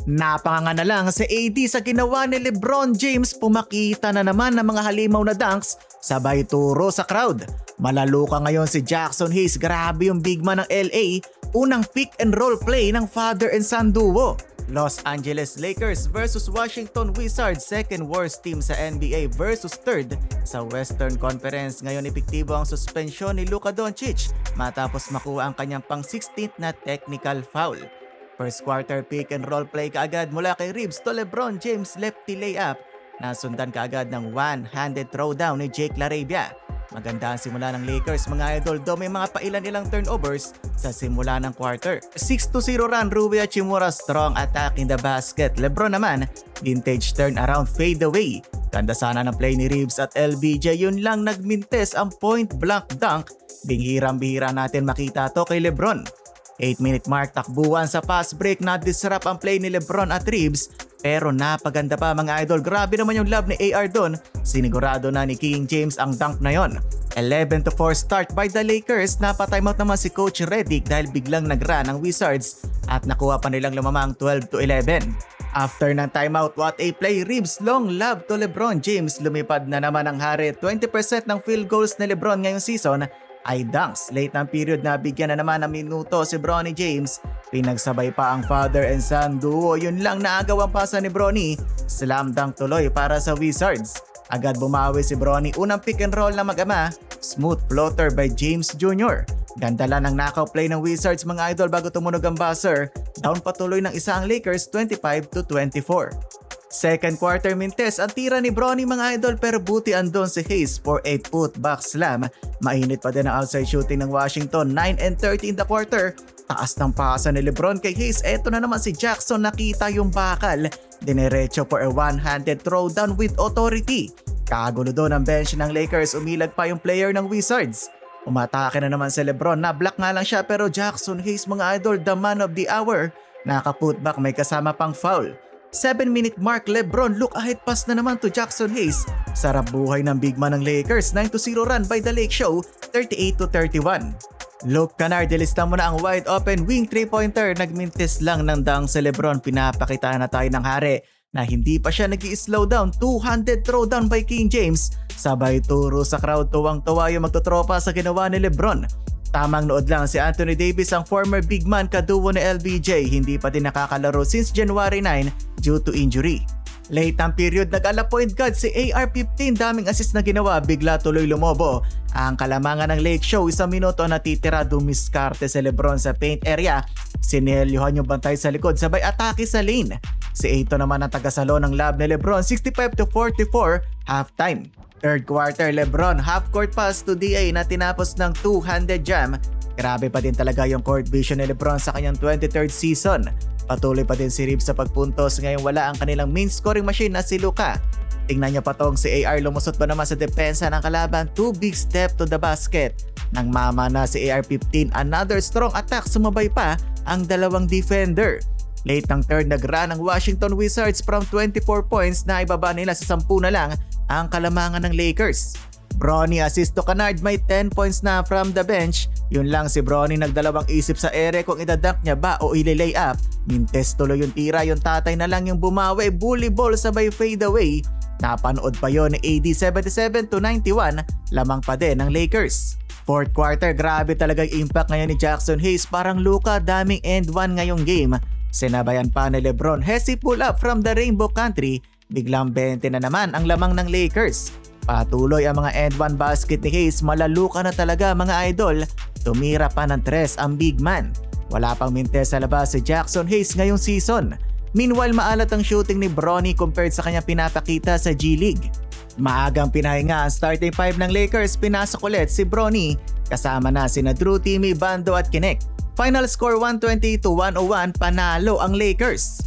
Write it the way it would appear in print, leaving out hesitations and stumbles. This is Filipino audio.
Napanganga na lang si AD sa ginawa ni LeBron James, pumakita na naman ng mga halimaw na dunks sabay turo sa crowd. Malaluka ngayon si Jackson Hayes, grabe yung big man ng LA, unang pick and roll play ng father and son duo. Los Angeles Lakers versus Washington Wizards, second worst team sa NBA versus third sa Western Conference. Ngayon epektibo ang suspensyon ni Luka Doncic matapos makuha ang kanyang pang 16th na technical foul. First quarter pick and roll play kaagad mula kay Reeves to LeBron James lefty layup. Nasundan kaagad ng one-handed throwdown ni Jake LaRavia. Maganda ang simula ng Lakers mga idol, do may mga pailan-ilang turnovers sa simula ng quarter. 6-0 run, Rui Hachimura strong attack in the basket. LeBron naman, vintage turn around fade away. Ganda sana ng play ni Reeves at LBJ, yun lang nagmintes ang point blank dunk. Bihirang-bihira natin makita to kay LeBron. 8-minute mark, takbuhan sa fast break, na disrupt ang play ni LeBron at Reeves. Pero napaganda pa mga idol, grabe naman yung love ni AR doon. Sinigurado na ni King James ang dunk na yon. 11-4 start by the Lakers, napatimeout naman si Coach Redick dahil biglang nag-run ang Wizards at nakuha pa nilang lumamang 12-11. After ng timeout, what a play, Reeves long lob to LeBron James, lumipad na naman ang hari. 20% ng field goals ni LeBron ngayong season ay dunks. Late ng period na bigyan na naman ng minuto si Bronny James. Pinagsabay pa ang father and son duo, yun lang naagaw ang pasa ni Bronny. Slam dunk tuloy para sa Wizards. Agad bumawi si Bronny, unang pick and roll na mag-ama. Smooth floater by James Jr. Ganda lang ang knockout play ng Wizards mga idol bago tumunog ang buzzer. Down patuloy ng isa ang Lakers 25-24. Second quarter mintes ang tira ni Bronny mga idol, pero buti andon si Hayes for a putback slam. Mainit pa din ang outside shooting ng Washington, 9 and 30 in the quarter. Taas ng pasa ni LeBron kay Hayes, eto na naman si Jackson, nakita yung bakal. Dinerecho for a one-handed throwdown with authority. Kagulo doon ang bench ng Lakers, umilag pa yung player ng Wizards. Umatake na naman si LeBron, na-block nga lang siya pero Jackson Hayes mga idol, the man of the hour. Naka-putback, may kasama pang foul. 7-minute mark, LeBron look ahead pass na naman to Jackson Hayes. Sarap buhay ng big man ng Lakers, 9-0 run by the Lake Show, 38-31. Luke Kennard, dilista mo na ang wide open wing 3-pointer. Nagmintis lang ng dunk si LeBron, pinapakita na tayo ng hari na hindi pa siya nag-i-slow down. 200 throwdown by King James. Sabay turo sa crowd, tuwang-tuwa yung magtutropa sa ginawa ni LeBron. Tamang nood lang si Anthony Davis, ang former big man kaduo ni LBJ, hindi pa din nakakalaro since January 9 due to injury. Late ang period, nag-ala point guard si AR-15, daming assist na ginawa, bigla tuloy lumobo ang kalamangan ng Lake Show. 1 minuto natitira, dumiskarte si LeBron sa paint area. Sinelyohan yung bantay sa likod, sabay atake sa lane. Si Ayton naman ang tagasalo ng lab ni LeBron, 65-44 halftime. Third quarter, LeBron half-court pass to DA na tinapos ng two-handed jam. Grabe pa din talaga yung court vision ni LeBron sa kanyang 23rd season. Patuloy pa din si Reeves sa pagpuntos, ngayong wala ang kanilang main scoring machine na si Luka. Tingnan niyo pa tong si AR, lumusot pa naman sa depensa ng kalaban, 2 big step to the basket. Nang mama na si AR-15, another strong attack, sumabay pa ang dalawang defender. Late ng third, nag-run ang Washington Wizards from 24 points na ibaba nila sa 10 na lang ang kalamangan ng Lakers. Bronny assist to Kennard, may 10 points na from the bench. Yun lang, si Bronny nagdalawang isip sa ere kung idadunk niya ba o ililay up. Mintes tuloy yung tira, yung tatay na lang yung bumawi, bully ball sabay fade away. Napanood pa yon ni AD, 77-91, lamang pa din ng Lakers. Fourth quarter, grabe talaga yung impact ngayon ni Jackson Hayes, parang Luka, daming end one ngayong game. Sinabayan pa ni LeBron, Hesi pull up from the Rainbow Country. Biglang 20 na naman ang lamang ng Lakers. Patuloy ang mga end one basket ni Hayes, malaluka na talaga mga idol. Tumira pa ng 3 ang big man. Wala pang mintes sa labas si Jackson Hayes ngayong season. Meanwhile, maalat ang shooting ni Bronny compared sa kanyang pinapakita sa G League. Maagang pinahinga ang starting 5 ng Lakers, pinasok ulit si Bronny. Kasama na sina Drew Timme, Bando at Kinect. Final score 120-101, panalo ang Lakers.